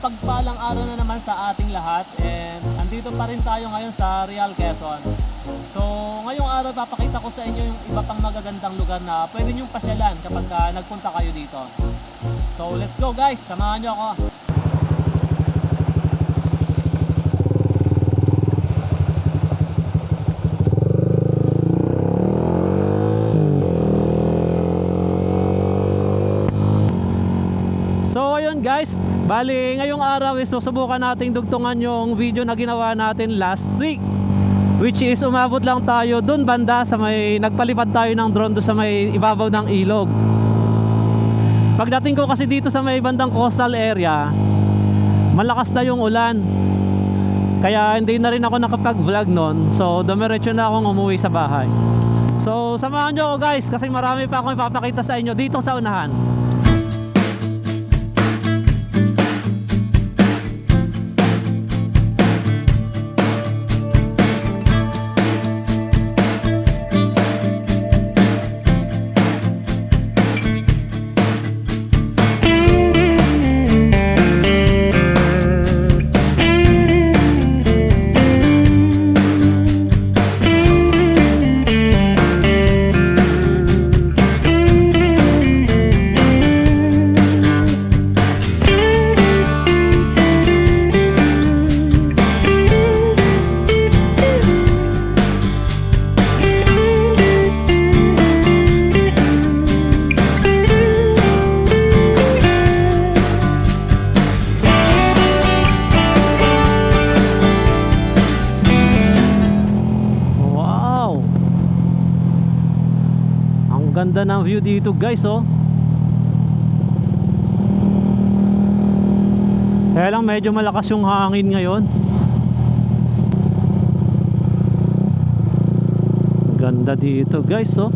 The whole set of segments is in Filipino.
mapagpalang araw na naman sa ating lahat, and andito pa rin tayo ngayon sa Real Quezon. So ngayong araw papakita ko sa inyo yung iba pang magagandang lugar na pwede nyong pasyalan kapag nagpunta kayo dito. So let's go guys, samahan nyo ako. So ayun guys, bali ngayong araw susubukan nating dugtungan yung video na ginawa natin last week, which is umabot lang tayo dun banda sa may, nagpalipad tayo ng drone doon sa may ibabaw ng ilog. Pagdating ko kasi dito sa may bandang coastal area, malakas na yung ulan, kaya hindi na rin ako nakapag vlog nun. So dumiretso na akong umuwi sa bahay. So samahan nyo ako guys, kasi marami pa akong ipapakita sa inyo dito sa unahan. Ganda ng view dito guys, oh. Kaya lang medyo malakas yung hangin ngayon. Ganda dito guys, oh.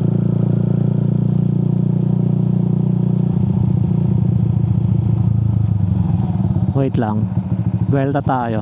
Wait lang, buwelta tayo.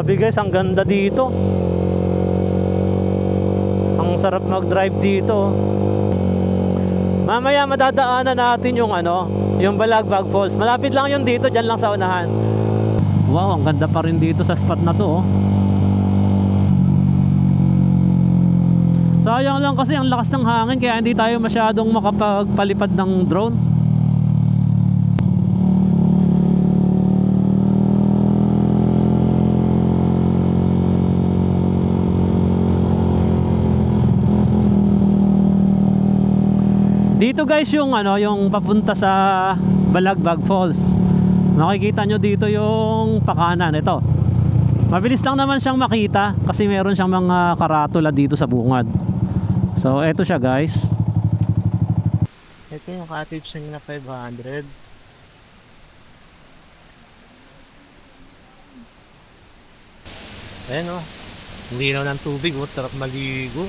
Grabe guys, ang ganda dito. Ang sarap mag-drive dito. Mamaya madadaanan natin yung yung Balagbag Falls. Malapit lang yun dito, dyan lang sa unahan. Wow, ang ganda pa rin dito sa spot na to, oh. Sayang lang kasi ang lakas ng hangin kaya hindi tayo masyadong makapagpalipad ng drone. Dito guys yung yung papunta sa Balagbag Falls. Makikita nyo dito yung pakanan. Ito, mabilis lang naman siyang makita kasi meron siyang mga karatula dito sa bungad. So eto siya guys. Ito yung cottage na 500. Ayan o, linaw ng tubig, sarap maligo.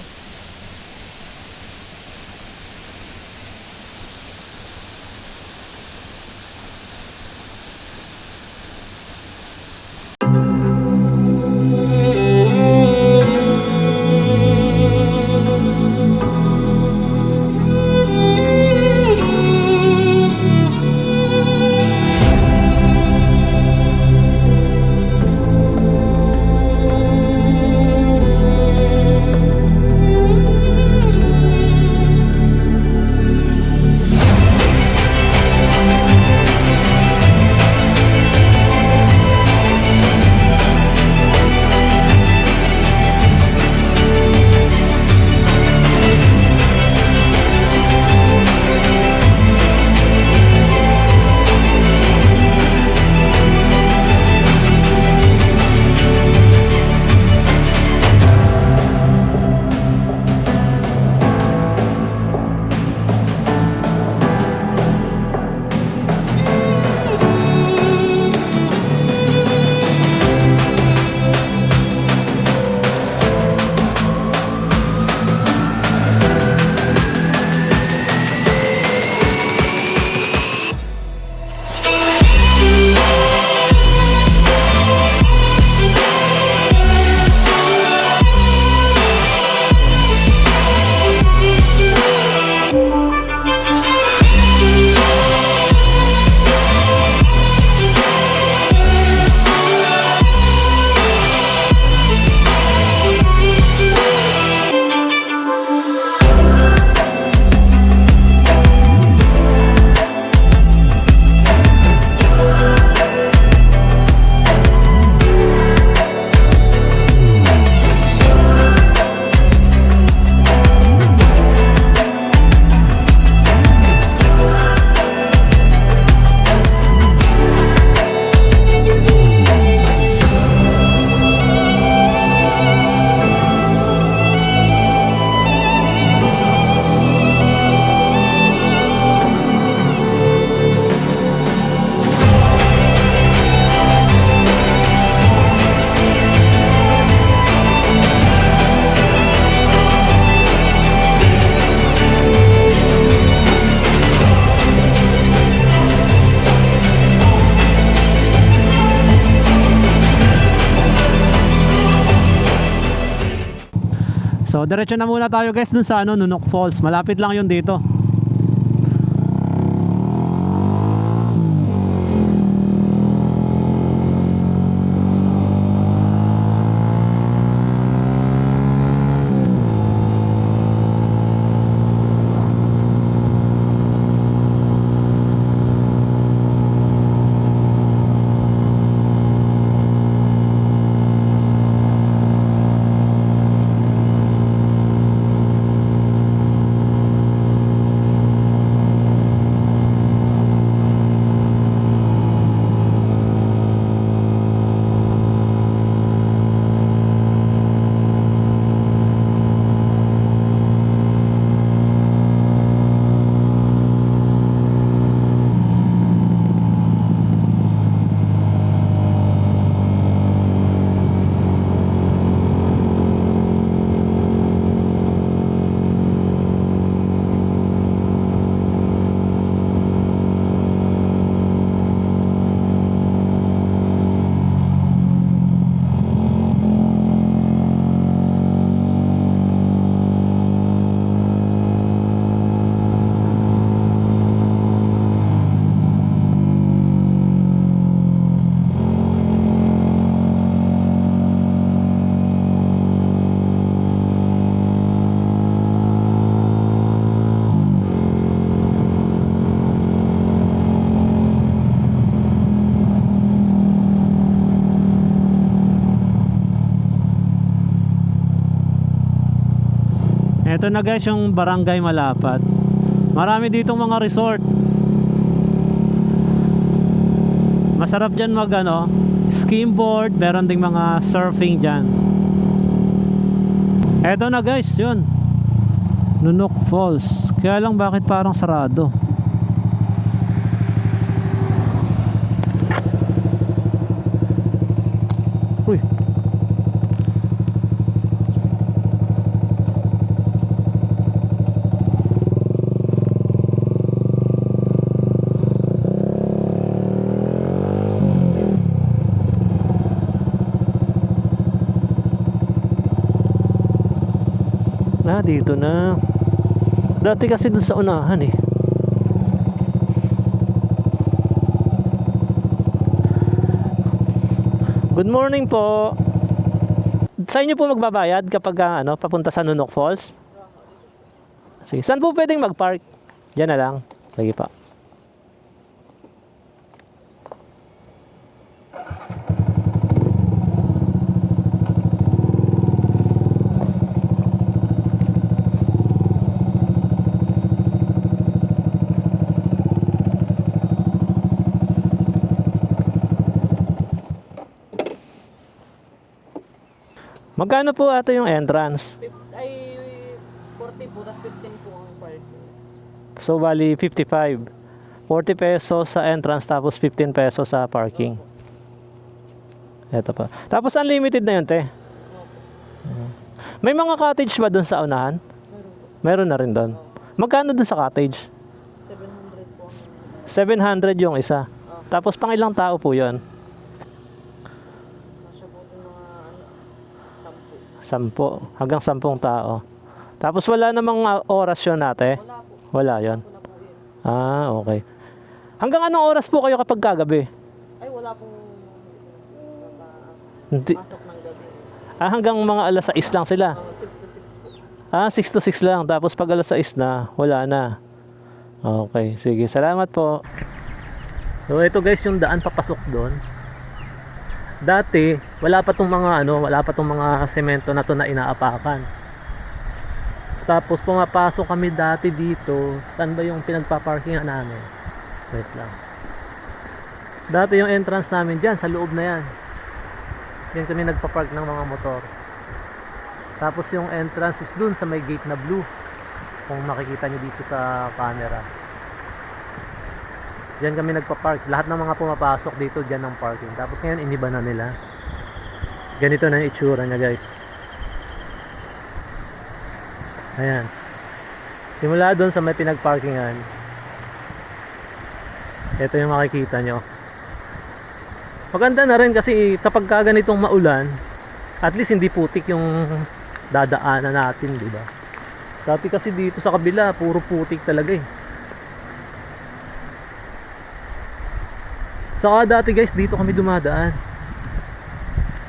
So diretso na muna tayo guys dun sa Nunok Falls. Malapit lang yun dito. Ito na guys yung Barangay Malapad. Marami ditong mga resort. Masarap dyan mag skimboard, meron ding mga surfing dyan. Ito na guys, yun, Nunok Falls. Kaya lang bakit parang sarado? Uy. Dito na. Dati kasi dun sa unahan eh. Good morning po. Sa inyo po magbabayad kapag papunta sa Nunok Falls? Sige. Saan po pwedeng mag-park? Diyan na lang. Sige pa. Magkano po ato yung entrance? Ay 40 po, tapos 15 po ang park. So bali 55. 40 pesos sa entrance tapos 15 pesos sa parking. Ito pa. Tapos unlimited na yun, te. May mga cottage ba dun sa unahan? Meron na rin doon. Magkano dun sa cottage? 700 po. 700 yung isa. Tapos pang ilang tao po yun? Masya po itong mga 10 hanggang 10 tao. Tapos wala namang oras yun natin?10. Wala po. Wala yun? Wala po yun. Okay. Hanggang anong oras po kayo kapag kagabi? Ay wala pong Hindi. pasok ng gabi. Hanggang mga alas 6 lang sila? 6 to 6 po. 6 to 6 lang. Tapos pag alas 6 na, wala na. Okay, sige. Salamat po. So ito guys yung daan papasok doon. Dati, wala pa tong mga semento na to na inaapakan. Tapos pumapasok kami dati dito. Saan ba yung pinagpa-parkingan namin? Wait lang. Dati yung entrance namin diyan sa loob na yan. Diyan kami nagpa-park ng mga motor. Tapos yung entrance is dun sa may gate na blue. Kung makikita nyo dito sa camera. Diyan kami nagpa-park. Lahat ng mga pumapasok dito diyan ng parking. Tapos ngayon iniba na nila. Ganito na yung itsura niya, guys. Ayan. Simula doon sa may pinagparkingan. Ito yung makikita nyo. Maganda na rin kasi kapag ganitong maulan, at least hindi putik yung dadaanan natin, di ba? Dati kasi dito sa kabila, puro putik talaga eh. Saka dati guys, dito kami dumadaan.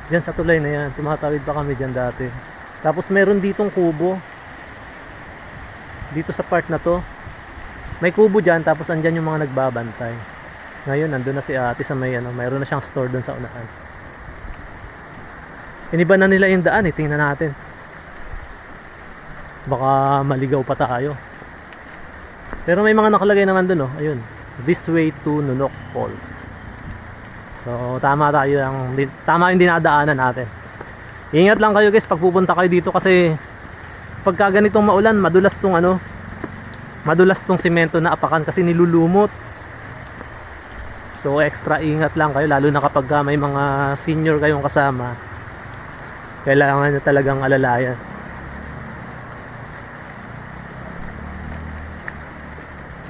Diyan sa tulay na yan, tumatawid pa kami diyan dati. Tapos meron ditong kubo. Dito sa part na to. May kubo diyan, tapos andyan yung mga nagbabantay. Ngayon, nandun na si ate sa may mayroon na siyang store doon sa unahan. Iniba na nila yung daan eh, tingnan natin. Baka maligaw pa tayo. Pero may mga nakalagay naman doon, oh. Ayun. This way to Nunok Falls. So tama yung dinadaanan natin. Ingat lang kayo guys pag pupunta kayo dito kasi pagka ganitong maulan, madulas tong semento na apakan kasi nilulumot. So extra ingat lang kayo lalo na kapag may mga senior kayong kasama. Kailangan nyo talagang alalayan.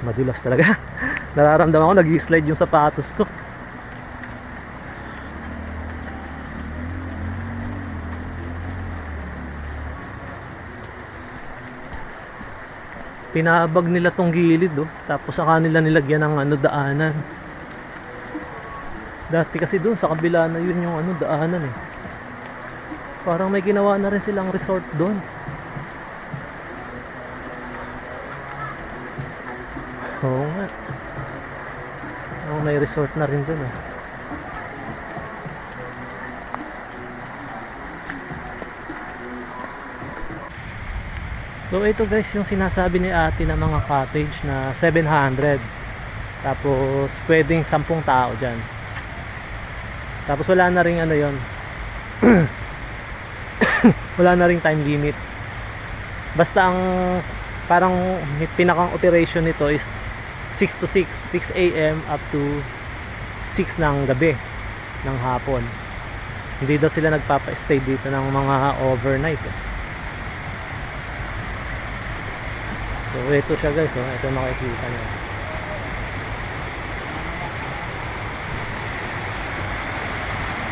Madulas talaga. Nararamdaman ko nag-slide yung sapatos ko. Pinabag nila tong gilid, oh. Tapos saka nila nilagyan ng daanan. Dati kasi doon sa kabila na yun yung daanan eh. Parang may ginawa na rin silang resort doon. Oo nga. May resort na rin doon eh. So ito guys yung sinasabi ni ate na mga cottage na 700. Tapos pwedeng 10 tao dyan. Tapos wala na ring ano yon. Wala na ring time limit. Basta ang parang pinakang operation nito is 6 to 6 a.m. up to 6 ng gabi ng hapon. Hindi daw sila nagpapa-stay dito ng mga overnight eh. So ito siya guys, oh. Ito makikita nyo.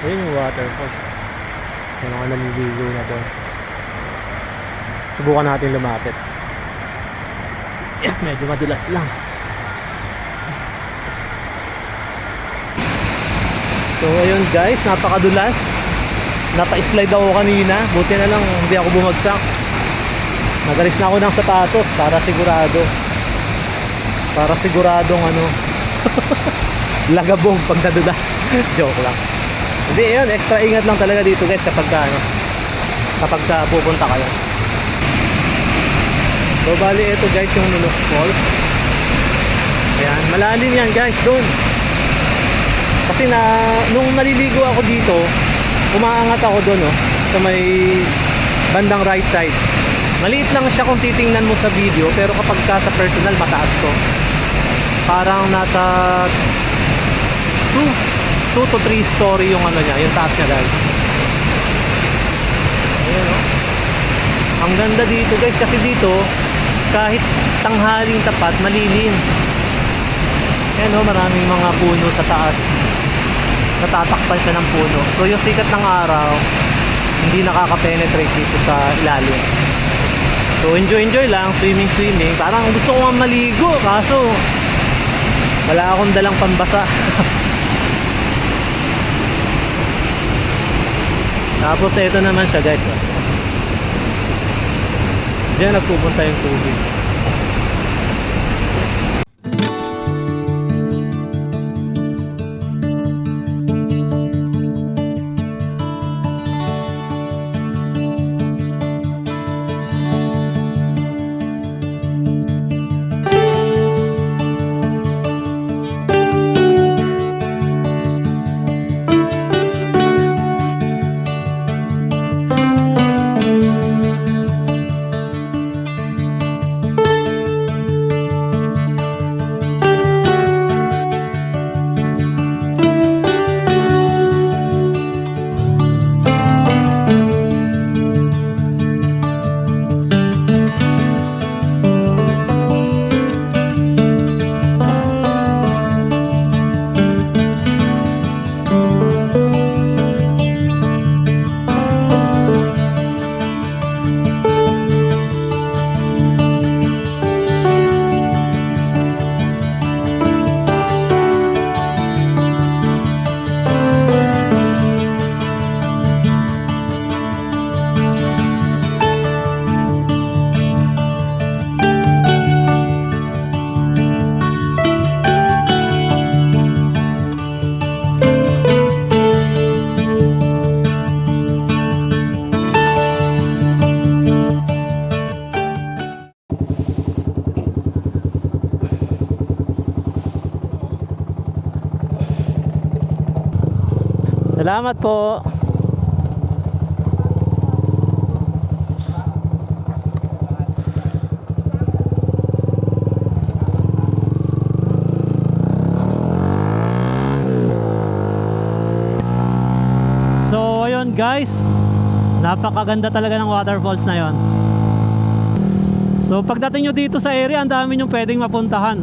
Ayun yung waterfalls. Yung mga namiligo na doon. Subukan natin lumapit. Medyo madulas lang. So ayun guys, napakadulas. Napa-slide ako kanina. Buti na lang hindi ako bumagsak. Nagalis na ako ng sapatos para sigurado. Para siguradong ano lagabong pag nadulas. Joke lang. Hindi, yun, extra ingat lang talaga dito guys kapag pupunta kayo. So bali ito guys yung Nunok Falls. Ayan, malalim yan guys doon. Kasi nung naliligo ako dito, umaangat ako doon, oh, sa may bandang right side. Maliit lang siya kung titingnan mo sa video, pero kapag ka sa personal, mataas to. Parang nasa 2 to 3 story yung ano niya, yung taas niya guys. Ayan, oh. Ang ganda dito guys, kasi dito kahit tanghaling tapat, malilim. Ayan, oh, maraming mga puno sa taas. Natatakpan siya ng puno. So yung sikat ng araw hindi nakaka-penetrate dito sa ilalim. So enjoy lang, swimming. Parang gusto ko nga maligo, kaso wala akong dalang pambasa. Tapos ito naman siya guys, oh. Diyan nagpupunta yung tubig. Salamat po. So ayun guys, napakaganda talaga ng waterfalls na yon. So pagdating nyo dito sa area, ang dami nyo pwedeng mapuntahan.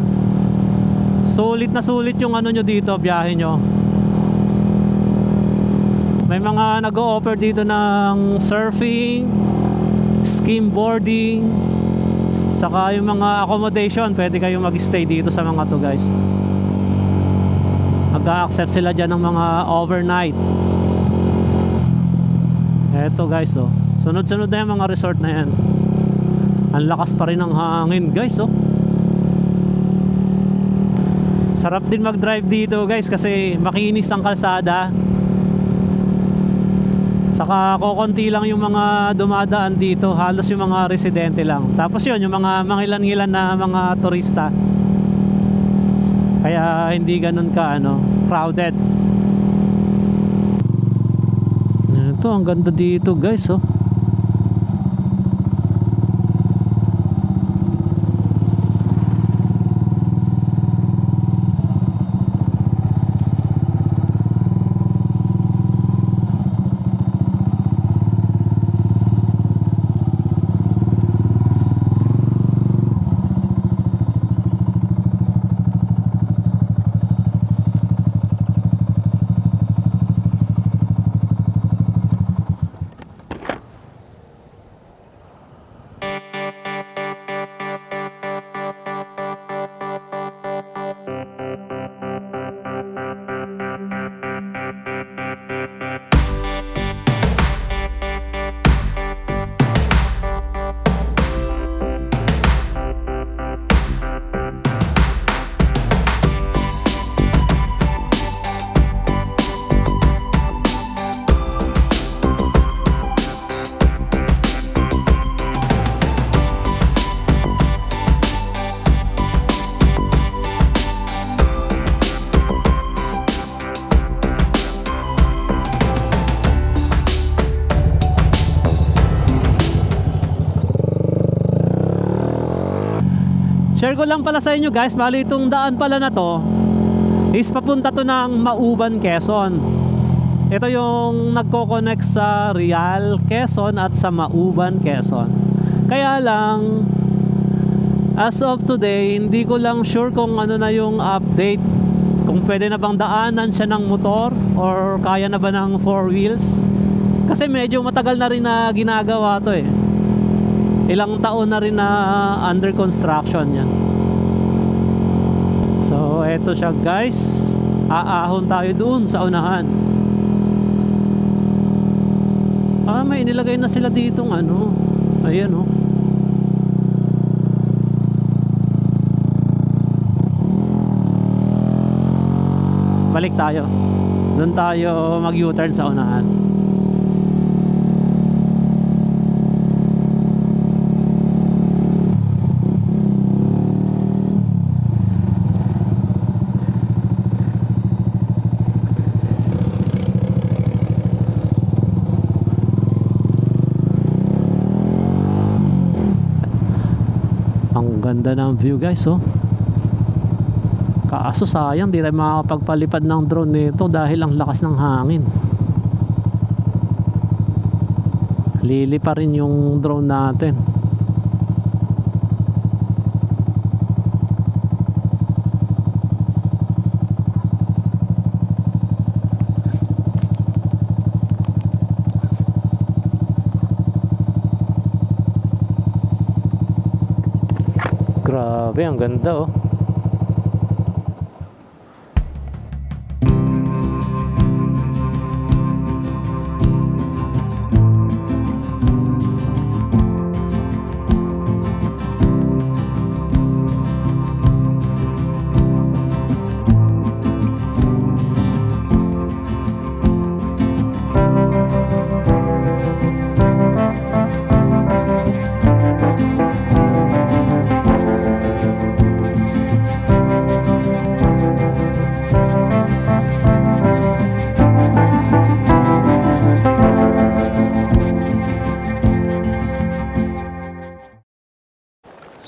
Sulit na sulit yung ano nyo dito, biyahe nyo. May mga nag-o-offer dito ng surfing, skimboarding, saka yung mga accommodation, pwede kayong mag-stay dito sa mga to guys. Mag-a-accept sila dyan ng mga overnight. Eto guys, oh. Sunod-sunod na yung mga resort na yan. Ang lakas pa rin ng hangin guys, oh. Sarap din mag-drive dito guys kasi makinis ang kalsada. Saka kokonti lang yung mga dumadaan dito, halos yung mga residente lang. Tapos yun, yung mga mangilan-ngilan na mga turista. Kaya hindi ganun ka crowded. Ito, ang ganda dito guys, oh. Share ko lang pala sa inyo guys, bali itong daan pala na to is papunta to ng Mauban, Quezon. Ito yung nagko-connect sa Real, Quezon at sa Mauban, Quezon. Kaya lang as of today, hindi ko lang sure kung ano na yung update, kung pwede na bang daanan siya ng motor or kaya na ba ng 4 wheels. Kasi medyo matagal na rin na ginagawa to eh. Ilang taon na rin na under construction yan. So eto siya guys, aahon tayo doon sa unahan. May inilagay na sila ditong ayan oh. Balik tayo, doon tayo mag U-turn sa unahan. Ganda ng view guys, oh. Kaso sayang di tayo makakapagpalipad ng drone nito dahil ang lakas ng hangin. Lili pa rin yung drone natin. Grabe, ang ganda oh.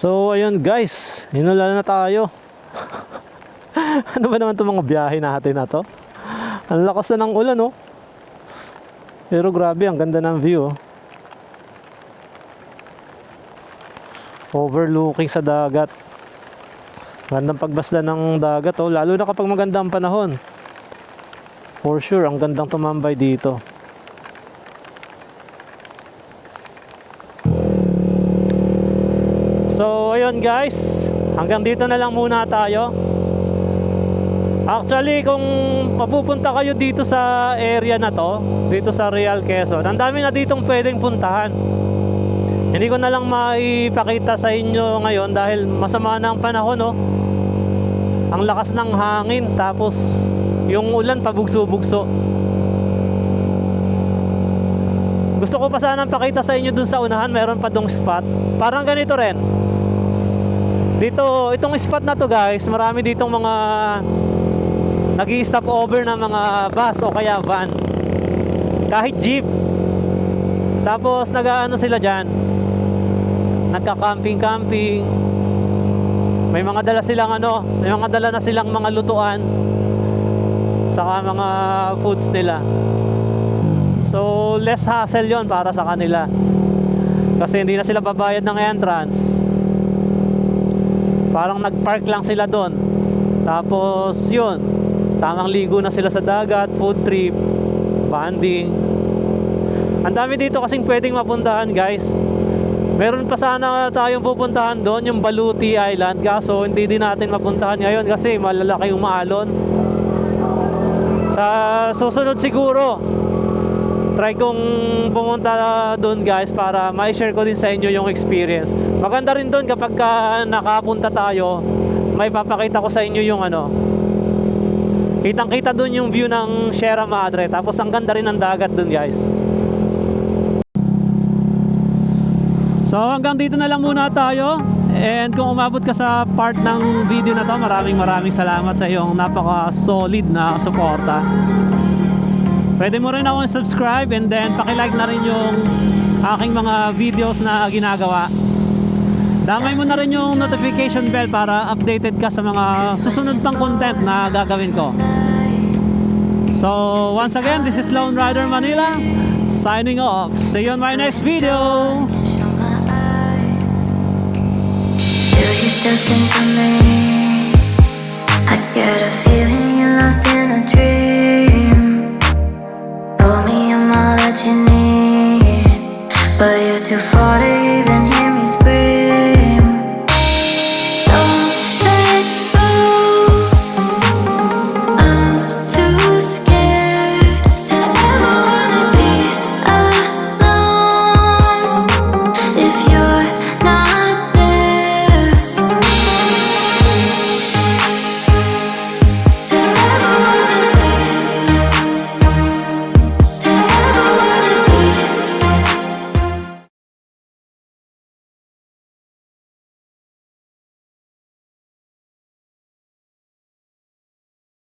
So ayun guys, hinula na tayo. Ano ba naman itong mga biyahe natin na to? Ang lakas na ng ulan oh. Pero grabe, ang ganda ng view oh. Overlooking sa dagat. Gandang pagbasda ng dagat oh, lalo na kapag maganda ang panahon. For sure, ang gandang tumambay dito. So ayun guys, hanggang dito na lang muna tayo. Actually kung papupunta kayo dito sa area na to, dito sa Real, Quezon, ang dami na ditong pwedeng puntahan. Hindi ko na lang maipakita sa inyo ngayon dahil masama na ang panahon oh. Ang lakas ng hangin, tapos yung ulan pabugso-bugso. Gusto ko pa sanang pakita sa inyo dun sa unahan, meron pa dong spot. Parang ganito rin. Dito, itong spot na to guys, marami ditong mga nag-i-stop over na mga bus o kaya van. Kahit jeep. Tapos nag-aano sila dyan, nagka-camping-camping. May mga dala silang ano, may mga dala na silang mga lutuan, saka mga foods nila. So less hassle yon para sa kanila, kasi hindi na sila babayad ng entrance. Parang nag-park lang sila doon, tapos yun, tamang ligo na sila sa dagat, food trip, bonding. Ang dami dito kasing pwedeng mapuntahan guys. Meron pa sana tayong pupuntahan doon, yung Baluti Island, kaso hindi din natin mapuntahan ngayon kasi malalaki yung maalon. Sa susunod siguro, try kong pumunta doon guys para ma-share ko din sa inyo yung experience. Maganda rin doon kapag nakapunta tayo, may papakita ko sa inyo yung ano, kitang kita doon yung view ng Sierra Madre, tapos ang ganda rin ng dagat doon guys. So hanggang dito na lang muna tayo. And kung umabot ka sa part ng video na to, maraming salamat sa iyong napaka solid na suporta. Pwede mo rin akong subscribe and then paki-like na rin yung aking mga videos na ginagawa. Damay mo na rin yung notification bell para updated ka sa mga susunod pang content na gagawin ko. So once again, this is Lone Rider Manila signing off. See you on my next video. Do you still think of me?